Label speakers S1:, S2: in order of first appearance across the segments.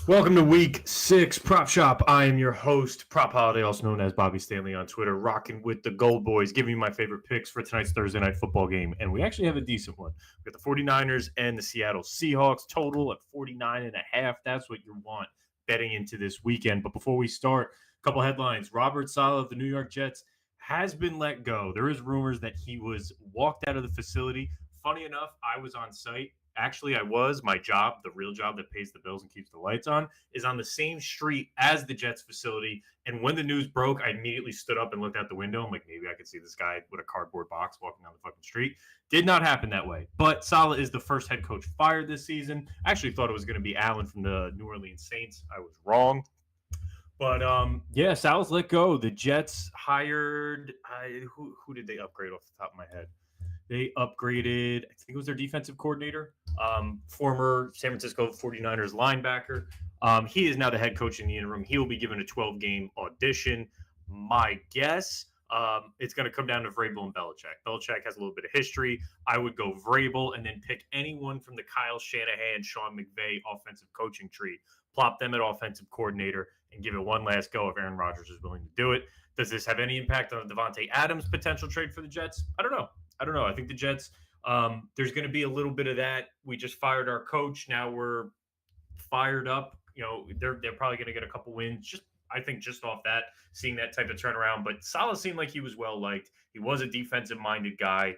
S1: Welcome to week 6 Prop Shop. I am your host, PropHolliday, also known as Bobby Stanley on Twitter, rocking with the GoldBoys, giving you my favorite picks for tonight's Thursday night football game. And we actually have a decent one. We got the 49ers and the Seattle Seahawks, total at 49.5. That's what you want betting into this weekend. But before we start, a couple headlines. Robert Saleh of the New York Jets has been let go. There is rumors that he was walked out of the facility. Funny enough, I was on site. Actually, I was. My job, the real job that pays the bills and keeps the lights on, is on the same street as the Jets facility. And when the news broke, I immediately stood up and looked out the window. I'm like, maybe I could see this guy with a cardboard box walking down the fucking street. Did not happen that way. But Saleh is the first head coach fired this season. I actually thought it was going to be Allen from the New Orleans Saints. I was wrong. But yeah, Saleh's let go. The Jets hired who did they upgrade off the top of my head? They upgraded, I think it was their defensive coordinator, former San Francisco 49ers linebacker. He is now the head coach in the interim. He will be given a 12-game audition. My guess, it's going to come down to Vrabel and Belichick. Belichick has a little bit of history. I would go Vrabel and then pick anyone from the Kyle Shanahan, Sean McVay offensive coaching tree. Plop them at offensive coordinator and give it one last go if Aaron Rodgers is willing to do it. Does this have any impact on Devontae Adams' potential trade for the Jets? I don't know. I think the Jets, there's going to be a little bit of that. We just fired our coach. Now we're fired up. You know, they're probably going to get a couple wins. I think just off that, seeing that type of turnaround. But Saleh seemed like he was well liked. He was a defensive-minded guy.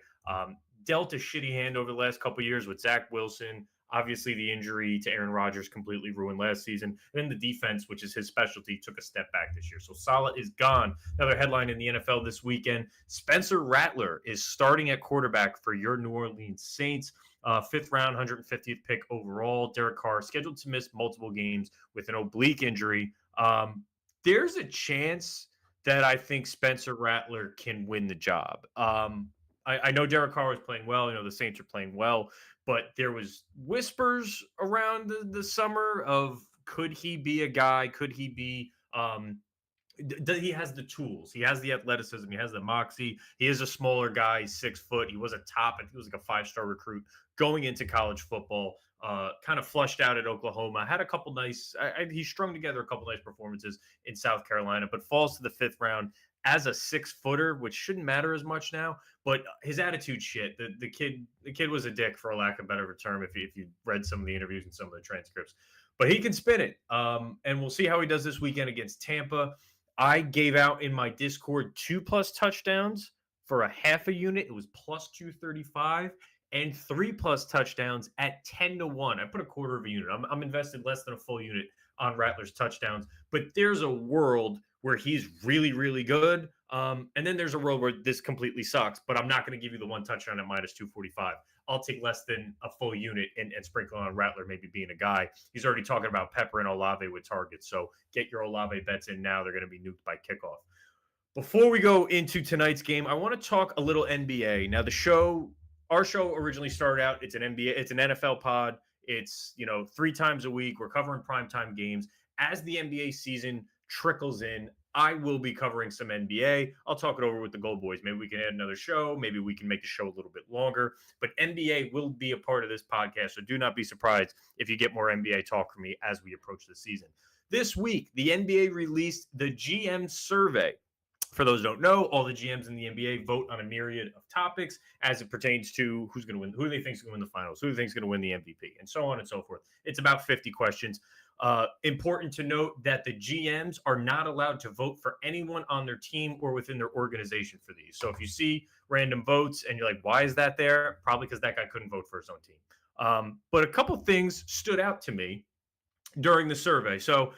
S1: Dealt a shitty hand over the last couple of years with Zach Wilson. Obviously, the injury to Aaron Rodgers completely ruined last season. And then the defense, which is his specialty, took a step back this year. So Saleh is gone. Another headline in the NFL this weekend, Spencer Rattler is starting at quarterback for your New Orleans Saints. 5th round, 150th pick overall. Derek Carr scheduled to miss multiple games with an oblique injury. There's a chance that I think Spencer Rattler can win the job. I know Derek Carr was playing well. The Saints are playing well. But there was whispers around the summer of could he be a guy? Could he be he has the tools. He has the athleticism. He has the moxie. He is a smaller guy. He's 6 foot. He was a top. I think he was like a 5-star recruit going into college football. Kind of flushed out at Oklahoma. Had a couple nice. He strung together a couple nice performances in South Carolina, but falls to the 5th round as a 6-footer, which shouldn't matter as much now. But his attitude shit. The kid was a dick, for a lack of a better term, if you read some of the interviews and some of the transcripts. But he can spin it. And we'll see how he does this weekend against Tampa. I gave out in my Discord 2+ touchdowns for a half a unit. It was plus 235, and 3+ touchdowns at 10-1. I put a quarter of a unit. I'm invested less than a full unit on Rattler's touchdowns, but there's a world where he's really, really good. And then there's a world where this completely sucks, but I'm not going to give you the one touchdown at minus 245. I'll take less than a full unit and sprinkle on Rattler maybe being a guy. He's already talking about Pepper and Olave with targets. So get your Olave bets in now. They're going to be nuked by kickoff. Before we go into tonight's game, I want to talk a little NBA. Now, our show originally started out, it's an NFL pod. It's, 3 times a week. We're covering primetime games. As the NBA season trickles in, I will be covering some NBA. I'll talk it over with the GoldBoys. Maybe we can add another show. Maybe we can make the show a little bit longer. But NBA will be a part of this podcast, so do not be surprised if you get more NBA talk from me as we approach the season. This week, the NBA released the GM survey. For those who don't know, all the GMs in the NBA vote on a myriad of topics as it pertains to who's going to win, who they think is going to win the finals, who they think is going to win the MVP, and so on and so forth. It's about 50 questions. Important to note that the GMs are not allowed to vote for anyone on their team or within their organization for these. So if you see random votes and you're like, why is that there? Probably because that guy couldn't vote for his own team. But a couple things stood out to me during the survey. So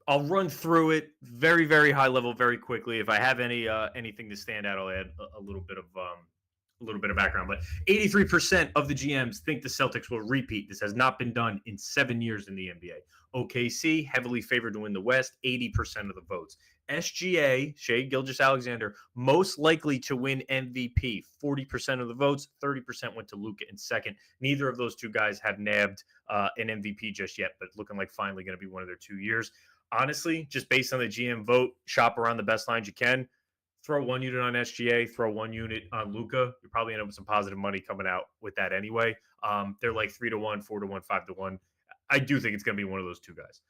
S1: I'll run through it very, very high level, very quickly. If I have anything to stand out, I'll add a little bit of background. But 83% of the GMs think the Celtics will repeat. This has not been done in 7 years in the NBA. OKC, heavily favored to win the West, 80% of the votes. SGA, Shai Gilgeous-Alexander, most likely to win MVP, 40% of the votes, 30% went to Luka in second. Neither of those two guys have nabbed an MVP just yet, but looking like finally going to be one of their 2 years. Honestly, just based on the GM vote, shop around the best lines you can. Throw 1 unit on SGA, throw 1 unit on Luka. You're probably end up with some positive money coming out with that anyway. They're like 3-1, 4-1, 5-1. I do think it's going to be one of those two guys.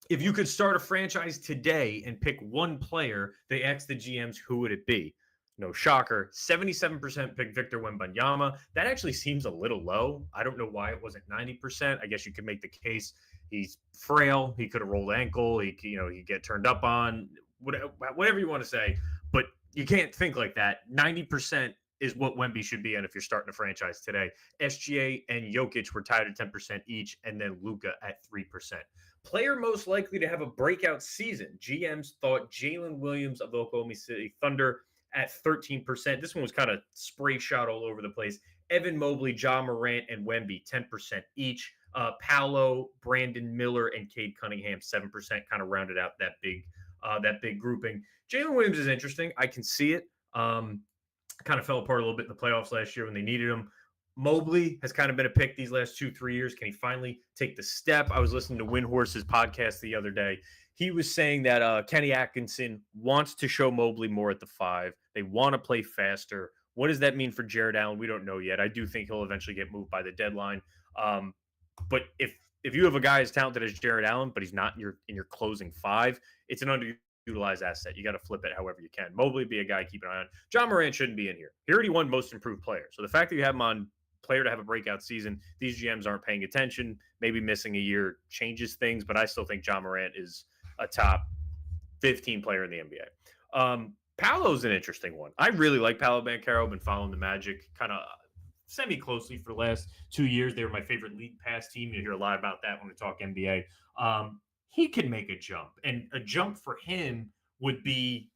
S1: If you could start a franchise today and pick one player, they asked the GMs, who would it be? No shocker, 77% picked Victor Wembanyama. That actually seems a little low. I don't know why it wasn't 90%. I guess you could make the case he's frail. He could have rolled ankle. He get turned up on, whatever you want to say. But you can't think like that. 90% is what Wemby should be in if you're starting a franchise today. SGA and Jokic were tied at 10% each, and then Luka at 3%. Player most likely to have a breakout season. GMs thought Jalen Williams of the Oklahoma City Thunder at 13%. This one was kind of spray shot all over the place. Evan Mobley, Ja Morant, and Wemby, 10% each. Paolo, Brandon Miller, and Cade Cunningham, 7%, kind of rounded out that big grouping. Jalen Williams is interesting. I can see it. Kind of fell apart a little bit in the playoffs last year when they needed him. Mobley has kind of been a pick these last 2-3 years. Can he finally take the step? I was listening to Windhorse's podcast the other day. He was saying that Kenny Atkinson wants to show Mobley more at the 5. They want to play faster. What does that mean for Jared Allen? We don't know yet. I do think he'll eventually get moved by the deadline. But if you have a guy as talented as Jared Allen, but he's not in your closing 5, it's an underutilized asset. You got to flip it however you can. Mobley be a guy keep an eye on. Ja Morant shouldn't be in here. He already won most improved player. So the fact that you have him on player to have a breakout season, these GMs aren't paying attention. Maybe missing a year changes things, but I still think Ja Morant is a top 15 player in the NBA. Paolo's an interesting one. I really like Paolo Banchero. I've been following the Magic kind of semi-closely for the last 2 years. They were my favorite league pass team. You hear a lot about that when we talk NBA. He can make a jump, and a jump for him would be,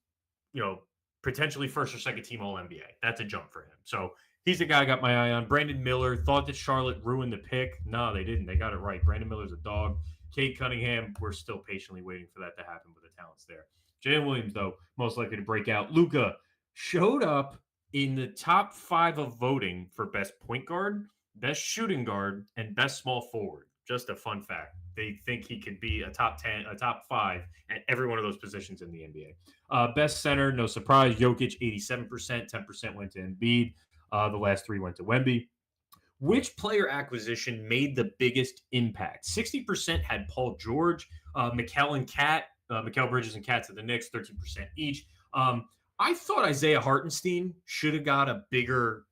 S1: potentially first or second team All-NBA. That's a jump for him. So he's the guy I got my eye on. Brandon Miller, thought that Charlotte ruined the pick. No, they didn't. They got it right. Brandon Miller's a dog. Cade Cunningham, we're still patiently waiting for that to happen with the talents there. Jalen Williams, though, most likely to break out. Luka showed up in the top 5 of voting for best point guard, best shooting guard, and best small forward. Just a fun fact. They think he could be a top 10, a top 5 at every one of those positions in the NBA. Best center, no surprise, Jokic, 87%, 10% went to Embiid. The last 3 went to Wemby. Which player acquisition made the biggest impact? 60% had Paul George, Mikal Bridges and Cat to the Knicks, 13% each. I thought Isaiah Hartenstein should have got a bigger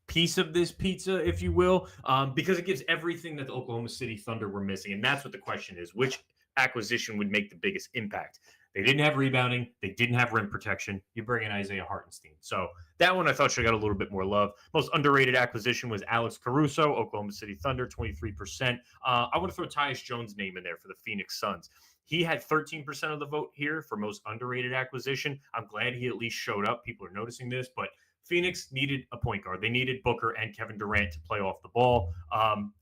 S1: piece of this pizza, if you will, because it gives everything that the Oklahoma City Thunder were missing. And that's what the question is. Which acquisition would make the biggest impact? They didn't have rebounding. They didn't have rim protection. You bring in Isaiah Hartenstein. So that one I thought should have got a little bit more love. Most underrated acquisition was Alex Caruso, Oklahoma City Thunder, 23%. I want to throw Tyus Jones' name in there for the Phoenix Suns. He had 13% of the vote here for most underrated acquisition. I'm glad he at least showed up. People are noticing this, but Phoenix needed a point guard. They needed Booker and Kevin Durant to play off the ball.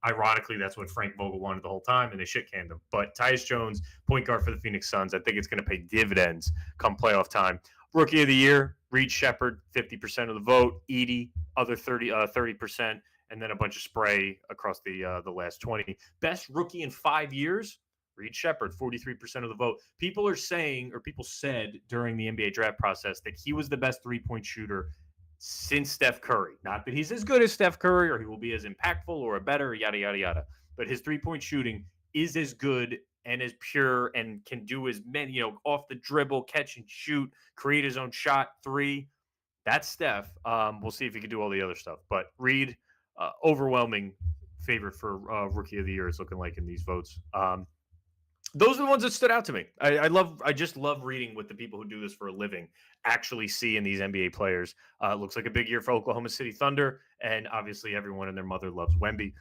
S1: Ironically, that's what Frank Vogel wanted the whole time, and they shit-canned him. But Tyus Jones, point guard for the Phoenix Suns, I think it's going to pay dividends come playoff time. Rookie of the year, Reed Shepherd, 50% of the vote. Edey, other 30%, and then a bunch of spray across the last 20. Best rookie in 5 years, Reed Shepherd, 43% of the vote. People said during the NBA draft process that he was the best three-point shooter since Steph Curry. Not that he's as good as Steph Curry or he will be as impactful or a better, yada, yada, yada. But his three-point shooting is as good and as pure and can do as many, off the dribble, catch and shoot, create his own shot, 3. That's Steph. We'll see if he can do all the other stuff. But Reed, overwhelming favorite for Rookie of the Year is looking like in these votes. Those are the ones that stood out to me. I just love reading what the people who do this for a living actually see in these NBA players. It looks like a big year for Oklahoma City Thunder, and obviously everyone and their mother loves Wemby.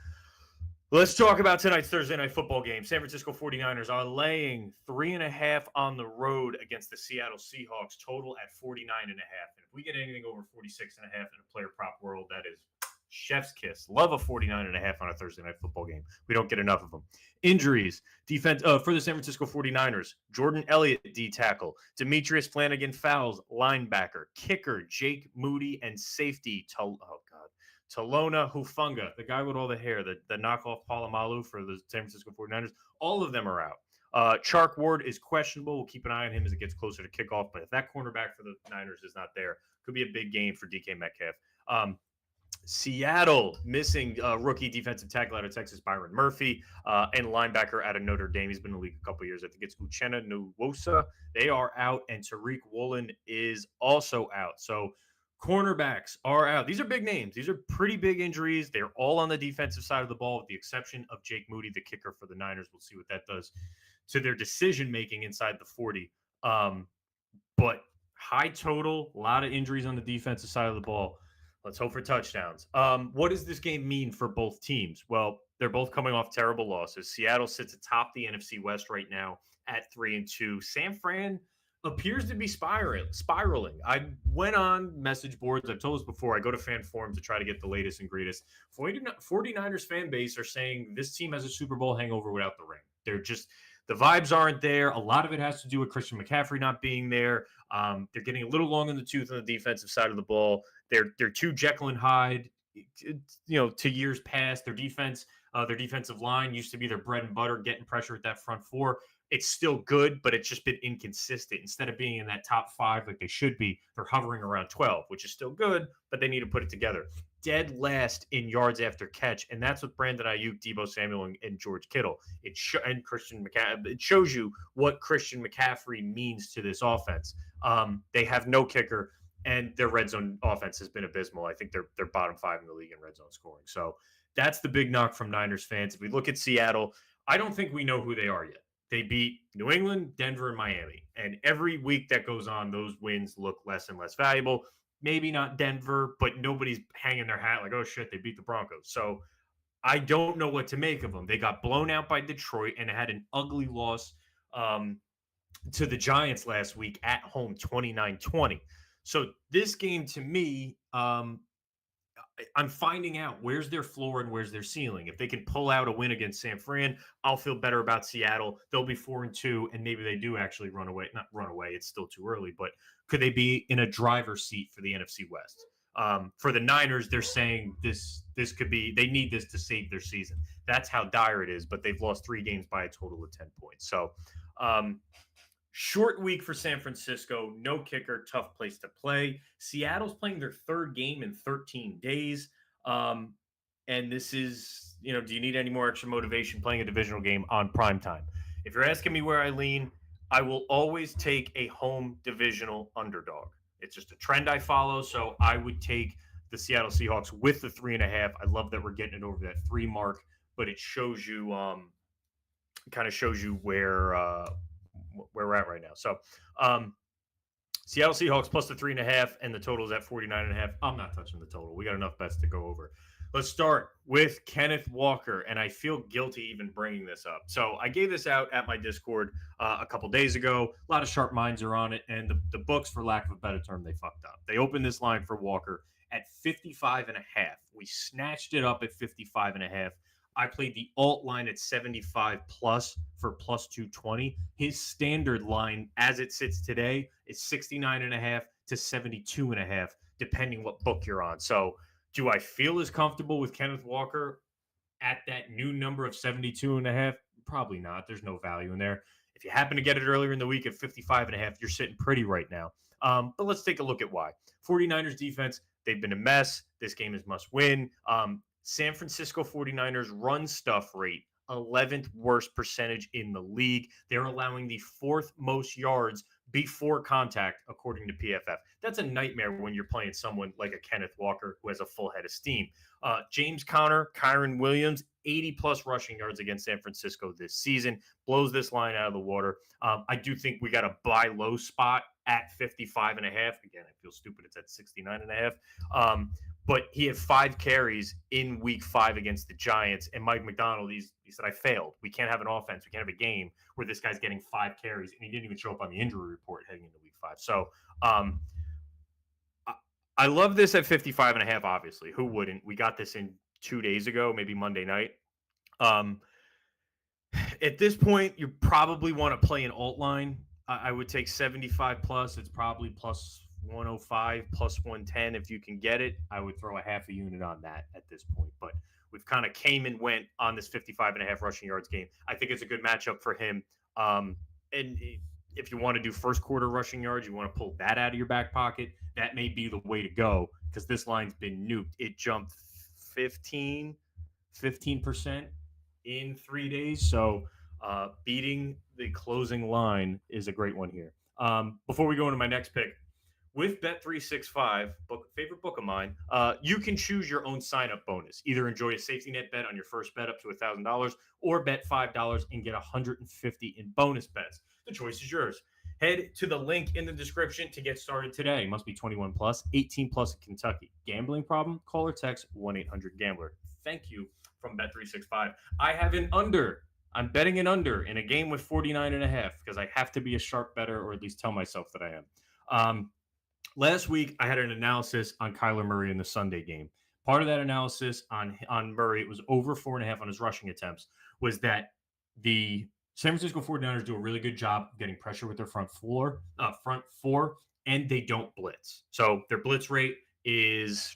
S1: Let's talk about tonight's Thursday night football game. San Francisco 49ers are laying 3.5 on the road against the Seattle Seahawks, total at 49.5. And if we get anything over 46.5 in a player prop world, that is chef's kiss. Love a 49.5 on a Thursday night football game. We don't get enough of them. Injuries. Defense for the San Francisco 49ers. Jordan Elliott, D tackle. Demetrius Flanagan Fowles, linebacker. Kicker, Jake Moody, and safety, Talona Hufunga, the guy with all the hair, the knockoff Palomalu for the San Francisco 49ers. All of them are out. Chark Ward is questionable. We'll keep an eye on him as it gets closer to kickoff. But if that cornerback for the Niners is not there, could be a big game for DK Metcalf. Seattle missing rookie defensive tackle out of Texas, Byron Murphy, and linebacker out of Notre Dame. He's been in the league a couple of years. I think it's Uchenna Nwosa. They are out, and Tariq Woolen is also out. So cornerbacks are out. These are big names. These are pretty big injuries. They're all on the defensive side of the ball, with the exception of Jake Moody, the kicker for the Niners. We'll see what that does to their decision making inside the 40. But high total, a lot of injuries on the defensive side of the ball. Let's hope for touchdowns. What does this game mean for both teams? Well, they're both coming off terrible losses. Seattle sits atop the NFC West right now at 3-2. San Fran appears to be spiraling. I went on message boards. I've told this before. I go to fan forums to try to get the latest and greatest. 49ers fan base are saying this team has a Super Bowl hangover without the ring. They're just the vibes aren't there. A lot of it has to do with Christian McCaffrey not being there. They're getting a little long in the tooth on the defensive side of the ball. They're too Jekyll and Hyde, to years past. Their defensive line used to be their bread and butter, getting pressure at that front four. It's still good, but it's just been inconsistent. Instead of being in that top 5 like they should be, they're hovering around 12, which is still good, but they need to put it together. Dead last in yards after catch, and that's with Brandon Ayuk, Deebo Samuel, and George Kittle. And Christian McCaffrey. It shows you what Christian McCaffrey means to this offense. They have no kicker, and their red zone offense has been abysmal. I think they're bottom 5 in the league in red zone scoring. So that's the big knock from Niners fans. If we look at Seattle, I don't think we know who they are yet. They beat New England, Denver, and Miami. And every week that goes on, those wins look less and less valuable. Maybe not Denver, but nobody's hanging their hat like, oh, shit, they beat the Broncos. So I don't know what to make of them. They got blown out by Detroit and had an ugly loss to the Giants last week at home, 29-20. So this game, to me, I'm finding out where's their floor and where's their ceiling. If they can pull out a win against San Fran, I'll feel better about Seattle. They'll be 4-2, and maybe they do actually run away. Not run away, it's still too early, but could they be in a driver's seat for the NFC West? For the Niners, they're saying this could be, they need this to save their season. That's how dire it is, but they've lost 3 games by a total of 10 points. So short week for San Francisco, no kicker, tough place to play. Seattle's playing their 3rd game in 13 days. And this is, do you need any more extra motivation playing a divisional game on primetime? If you're asking me where I lean, I will always take a home divisional underdog. It's just a trend I follow. So I would take the Seattle Seahawks with the 3.5. I love that we're getting it over that 3 mark, but it shows you, kind of shows you where we're at right now. So Seattle Seahawks plus the 3.5, and the total is at 49.5. I'm not touching the total. We got enough bets to go over. Let's start with Kenneth Walker, and I feel guilty even bringing this up. So I gave this out at my Discord a couple days ago. A lot of sharp minds are on it, and the books, for lack of a better term, they fucked up. They opened this line for Walker at 55.5. We snatched it up at 55.5. I played the alt line at 75 plus for plus 220. His standard line, as it sits today, is 69.5 to 72.5, depending what book you're on. So do I feel as comfortable with Kenneth Walker at that new number of 72.5? Probably not. There's no value in there. If you happen to get it earlier in the week at 55.5, you're sitting pretty right now. But let's take a look at why. 49ers defense, they've been a mess. This game is must win. San Francisco 49ers run stuff rate, 11th worst percentage in the league. They're allowing the 4th most yards before contact, according to PFF. That's a nightmare when you're playing someone like a Kenneth Walker who has a full head of steam. James Conner, Kyron Williams, 80-plus rushing yards against San Francisco this season, blows this line out of the water. I do think we got a buy low spot at 55.5. Again, I feel stupid. It's at 69.5. But he had 5 carries in week 5 against the Giants. And Mike McDonald, he said, I failed. We can't have an offense. We can't have a game where this guy's getting 5 carries. And he didn't even show up on the injury report heading into week 5. So I love this at 55.5, obviously. Who wouldn't? We got this in 2 days ago, maybe Monday night. At this point, you probably want to play an alt line. I would take 75 plus. It's probably plus 105, plus 110 if you can get it. I would throw a half a unit on that at this point. But we've kind of came and went on this 55.5 rushing yards game. I think it's a good matchup for him. And if you want to do first quarter rushing yards, you want to pull that out of your back pocket, that may be the way to go because this line's been nuked. It jumped 15% in 3 days. So beating the closing line is a great one here. Before we go into my next pick, with Bet365, favorite book of mine, you can choose your own sign-up bonus. Either enjoy a safety net bet on your first bet up to $1,000, or bet $5 and get $150 in bonus bets. The choice is yours. Head to the link in the description to get started today. Must be 21 plus, 18 plus in Kentucky. Gambling problem? Call or text 1-800-GAMBLER. Thank you from Bet365. I have an under. I'm betting an under in a game with 49.5 because I have to be a sharp bettor, or at least tell myself that I am. Last week, I had an analysis on Kyler Murray in the Sunday game. Part of that analysis on Murray, it was over 4.5 on his rushing attempts, was that the San Francisco 49ers do a really good job getting pressure with their front four, and they don't blitz. So their blitz rate is,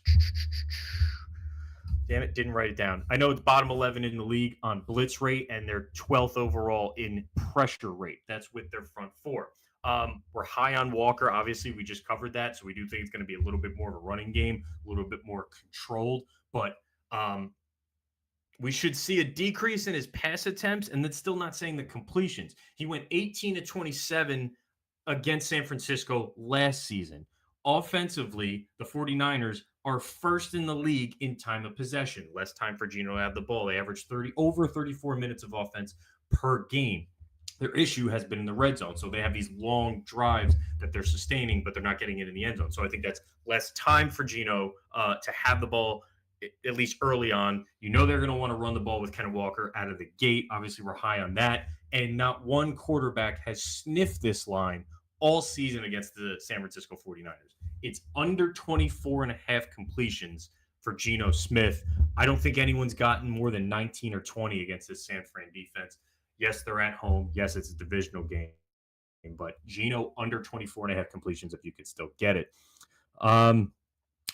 S1: damn it, didn't write it down. I know it's bottom 11 in the league on blitz rate, and they're 12th overall in pressure rate. That's with their front four. We're high on Walker. Obviously, we just covered that, so we do think it's going to be a little bit more of a running game, a little bit more controlled. But we should see a decrease in his pass attempts, and that's still not saying the completions. He went 18 to 27 against San Francisco last season. Offensively, the 49ers are first in the league in time of possession. Less time for Geno to have the ball. They average over 34 minutes of offense per game. Their issue has been in the red zone. So they have these long drives that they're sustaining, but they're not getting it in the end zone. So I think that's less time for Geno to have the ball, at least early on. You know they're going to want to run the ball with Kenneth Walker out of the gate. Obviously, we're high on that. And not one quarterback has sniffed this line all season against the San Francisco 49ers. It's under 24.5 completions for Geno Smith. I don't think anyone's gotten more than 19 or 20 against this San Fran defense. Yes, they're at home. Yes, it's a divisional game. But Geno under 24.5 completions if you could still get it. Let's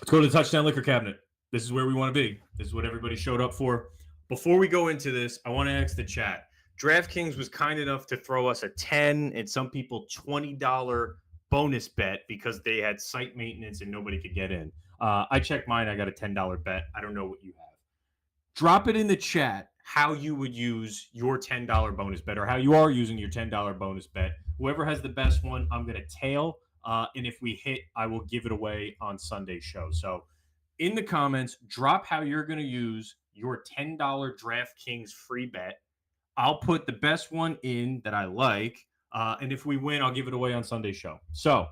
S1: go to the touchdown liquor cabinet. This is where we want to be. This is what everybody showed up for. Before we go into this, I want to ask the chat. DraftKings was kind enough to throw us a $10 and some people $20 bonus bet because they had site maintenance and nobody could get in. I checked mine. I got a $10 bet. I don't know what you have. Drop it in the chat how you would use your $10 bonus bet, or how you are using your $10 bonus bet. Whoever has the best one, I'm going to tail. And if we hit, I will give it away on Sunday's show. So in the comments, drop how you're going to use your $10 DraftKings free bet. I'll put the best one in that I like. And if we win, I'll give it away on Sunday's show. So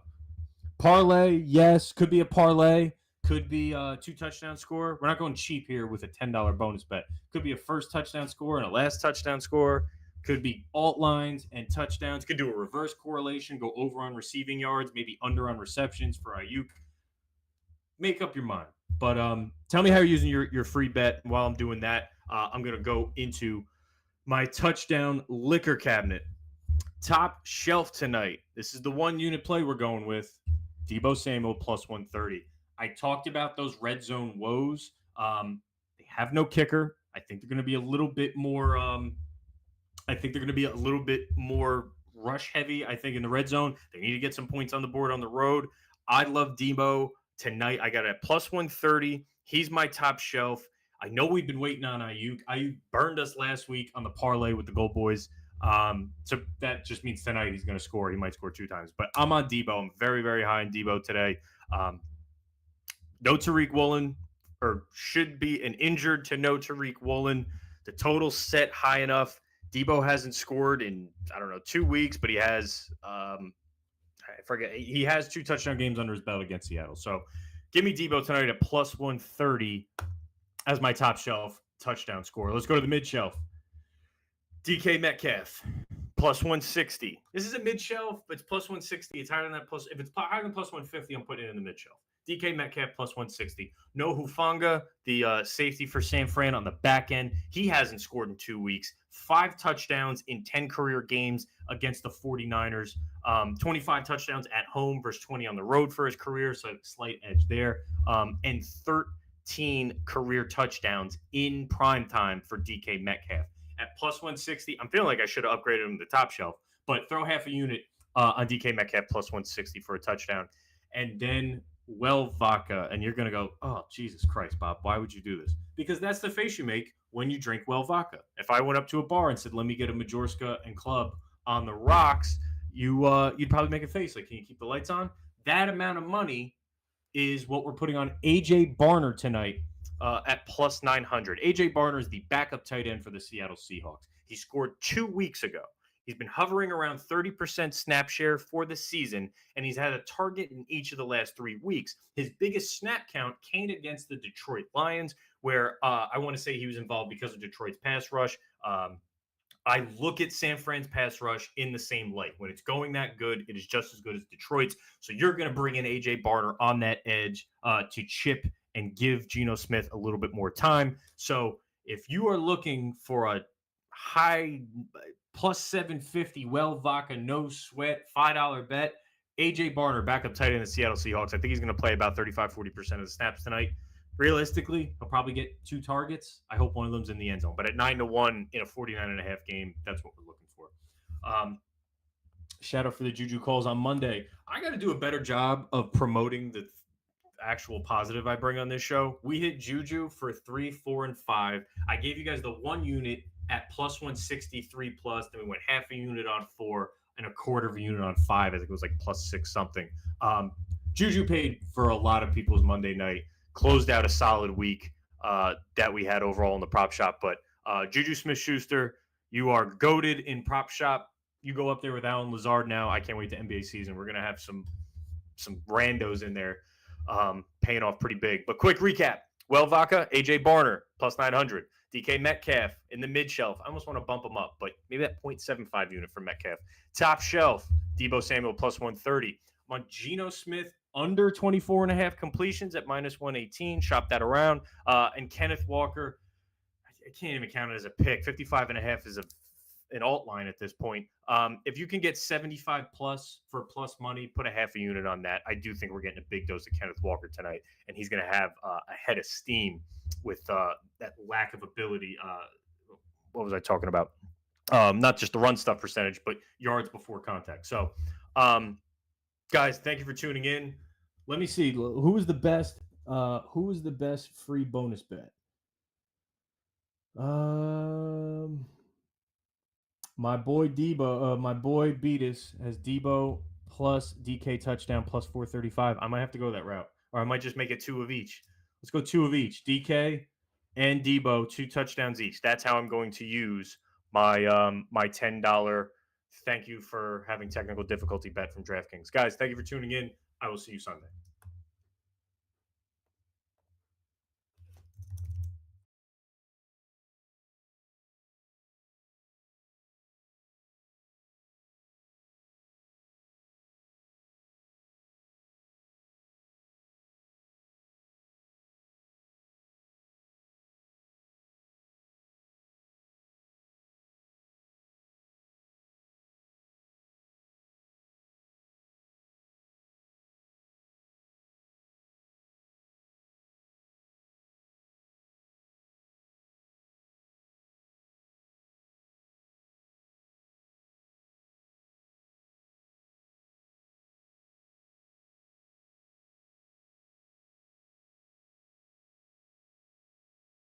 S1: parlay, yes, could be a parlay. Could be a 2 touchdown score. We're not going cheap here with a $10 bonus bet. Could be a first touchdown score and a last touchdown score. Could be alt lines and touchdowns. Could do a reverse correlation, go over on receiving yards, maybe under on receptions for Ayuk. Make up your mind. But tell me how you're using your free bet. And while I'm doing that, I'm going to go into my touchdown liquor cabinet. Top shelf tonight. This is the one unit play we're going with. Deebo Samuel plus 130. I talked about those red zone woes. They have no kicker. I think they're going to be a little bit more. Rush heavy. I think in the red zone, they need to get some points on the board on the road. I love Deebo tonight. I got it at plus 130. He's my top shelf. I know we've been waiting on Ayuk. Ayuk burned us last week on the parlay with the GoldBoys. So that just means tonight he's going to score. He might score 2 times. But I'm on Deebo. I'm very, very high on Deebo today. No Tariq Woolen, or should be an injured to no Tariq Woolen. The total set high enough. Deebo hasn't scored in, 2 weeks, but he has, he has 2 touchdown games under his belt against Seattle. So give me Deebo tonight at plus 130 as my top shelf touchdown score. Let's go to the mid shelf. DK Metcalf, plus 160. This is a mid shelf, but it's plus 160. It's higher than that. If it's higher than plus 150, I'm putting it in the mid shelf. DK Metcalf plus 160. No Hufanga, the safety for San Fran on the back end. He hasn't scored in 2 weeks. 5 touchdowns in 10 career games against the 49ers. 25 touchdowns at home versus 20 on the road for his career, so slight edge there. And 13 career touchdowns in prime time for DK Metcalf. At plus 160, I'm feeling like I should have upgraded him to the top shelf, but throw half a unit on DK Metcalf plus 160 for a touchdown. And then well vodka, and you're going to go, oh, Jesus Christ, Bob, why would you do this? Because that's the face you make when you drink well vodka. If I went up to a bar and said, let me get a Majorska and Club on the rocks, you'd probably make a face like, can you keep the lights on? That amount of money is what we're putting on AJ Barner tonight at plus 900. AJ Barner is the backup tight end for the Seattle Seahawks. He scored 2 weeks ago. He's been hovering around 30% snap share for the season, and he's had a target in each of the last 3 weeks. His biggest snap count came against the Detroit Lions, where I want to say he was involved because of Detroit's pass rush. I look at San Fran's pass rush in the same light. When it's going that good, it is just as good as Detroit's. So you're going to bring in A.J. Barner on that edge to chip and give Geno Smith a little bit more time. So if you are looking for a high plus 750, well vodka, no sweat, $5 bet, A.J. Barner, backup tight end in the Seattle Seahawks. I think he's going to play about 35-40% of the snaps tonight. Realistically, he'll probably get 2 targets. I hope one of them's in the end zone. But at 9-1 in a 49.5 game, that's what we're looking for. Shout out for the Juju calls on Monday. I got to do a better job of promoting the actual positive I bring on this show. We hit Juju for 3, 4, and 5. I gave you guys the 1 unit at plus 163 plus. Then we went half a unit on 4 and a quarter of a unit on 5. I think it was like plus 6 something. Juju paid for a lot of people's Monday night. Closed out a solid week that we had overall in the prop shop. But Juju Smith-Schuster, you are goated in prop shop. You go up there with Alan Lazard now. I can't wait to NBA season. We're going to have some randos in there paying off pretty big. But quick recap. Well Vaca, AJ Barner, plus 900. DK Metcalf in the mid shelf. I almost want to bump him up, but maybe that 0.75 unit for Metcalf. Top shelf, Debo Samuel, plus 130. I'm on Geno Smith, under 24.5 completions at minus 118. Shop that around. And Kenneth Walker, I can't even count it as a pick. 55.5 is an alt line at this point. If you can get 75 plus for plus money, put a half a unit on that. I do think we're getting a big dose of Kenneth Walker tonight, and he's going to have a head of steam with that lack of ability. What was I talking about? Not just the run stuff percentage, but yards before contact. So, guys, thank you for tuning in. Let me see. Who was the best? Who was the best free bonus bet? My boy Debo, my boy Beatus has Debo plus DK touchdown plus 435. I might have to go that route, or I might just make it 2 of each. Let's go 2 of each. DK and Debo, 2 touchdowns each. That's how I'm going to use my my $10. Thank you for having technical difficulty bet from DraftKings. Guys, thank you for tuning in. I will see you Sunday.